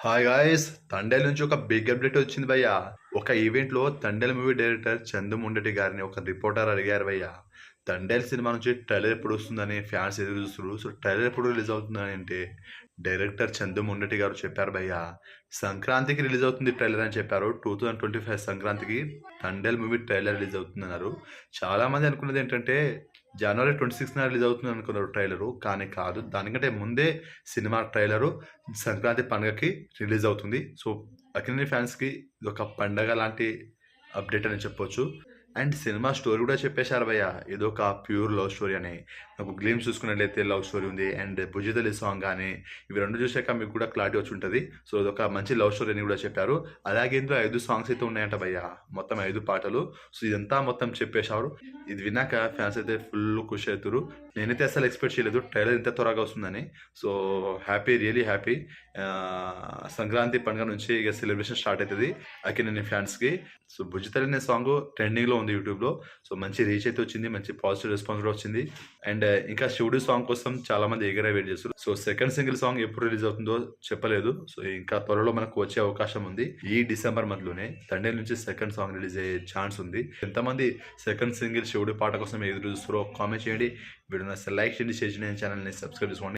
Hi guys, Thandel నుంచి ఒక big update వచ్చింది భయ్య. ఒక ఈవెంట్లో తండేల్ మూవీ డైరెక్టర్ చందు ముండటి గారిని ఒక రిపోర్టర్ అడిగారు భయ్య. తండేల్ సినిమా నుంచి ట్రైలర్ ఎప్పుడు వస్తుందని ఫ్యాన్స్ ఎదురు చూస్తున్నారు. సో ట్రైలర్ ఎప్పుడు రిలీజ్ అవుతుందని అంటే డైరెక్టర్ చందు ముండటి గారు చెప్పారు భయ్య. సంక్రాంతికి రిలీజ్ అవుతుంది ట్రైలర్ అని చెప్పారు. 2025 సంక్రాంతికి తండేల్ మూవీ ట్రైలర్ రిలీజ్ అవుతుందన్నారు. చాలా మంది అనుకున్నది ఏంటంటే జనవరి 26న రిలీజ్ అవుతుంది అనుకున్నారు ట్రైలరు. కానీ కాదు, దానికంటే ముందే సినిమా ట్రైలరు సంక్రాంతి పండుగకి రిలీజ్ అవుతుంది. సో అక్కినేని ఫ్యాన్స్కి ఇది ఒక పండగ లాంటి అప్డేట్ అని చెప్పొచ్చు. అండ్ సినిమా స్టోరీ కూడా చెప్పేశారు భయ్య. ఏదో ఒక ప్యూర్ లవ్ స్టోరీ అని. నాకు గ్లిమ్స్ చూసుకున్నట్లయితే లవ్ స్టోరీ ఉంది. అండ్ భుజితలి సాంగ్ కానీ ఇవి రెండు చూసాక మీకు కూడా క్లారిటీ వచ్చి ఉంటుంది. సో అదొక మంచి లవ్ స్టోరీ అని కూడా చెప్పారు. అలాగే ఇందులో 5 సాంగ్స్ అయితే ఉన్నాయంట భయ్య, మొత్తం 5 పాటలు. సో ఇదంతా మొత్తం చెప్పేశారు. ఇది విన్నాక ఫ్యాన్స్ అయితే ఫుల్ ఖుషి అవుతారు. నేనైతే అసలు ఎక్స్పెక్ట్ చేయలేదు ట్రైలర్ ఇంత త్వరగా వస్తుందని. So happy, really happy. Sankranti పండుగ నుంచి ఇక సెలబ్రేషన్ స్టార్ట్ అవుతుంది అక్కినేని ఫ్యాన్స్కి. సో భుజితలి అనే సాంగ్ ట్రెండింగ్లో ఉంది యూట్యూబ్లో. సో మంచి రీచ్ అయితే వచ్చింది, మంచి పాజిటివ్ రెస్పాన్స్ కూడా వచ్చింది. అండ్ ఇంకా శివుడి సాంగ్ కోసం చాలా మంది ఎగరా వెయిట్ చేస్తారు. సో సెకండ్ సింగిల్ సాంగ్ ఎప్పుడు రిలీజ్ అవుతుందో చెప్పలేదు. సో ఇంకా త్వరలో మనకు వచ్చే అవకాశం ఉంది. ఈ డిసెంబర్ మంత్లోనే తండేల్ నుంచి సెకండ్ సాంగ్ రిలీజ్ అయ్యే ఛాన్స్ ఉంది. ఎంతమంది సెకండ్ సింగిల్ శివుడి పాట కోసం ఎదురు చూస్తారో కామెంట్ చేయండి. వీడియో నచ్చితే లైక్ చేయండి, షేర్ చేయండి, ఛానల్ని సబ్స్క్రైబ్ చేసుకోండి.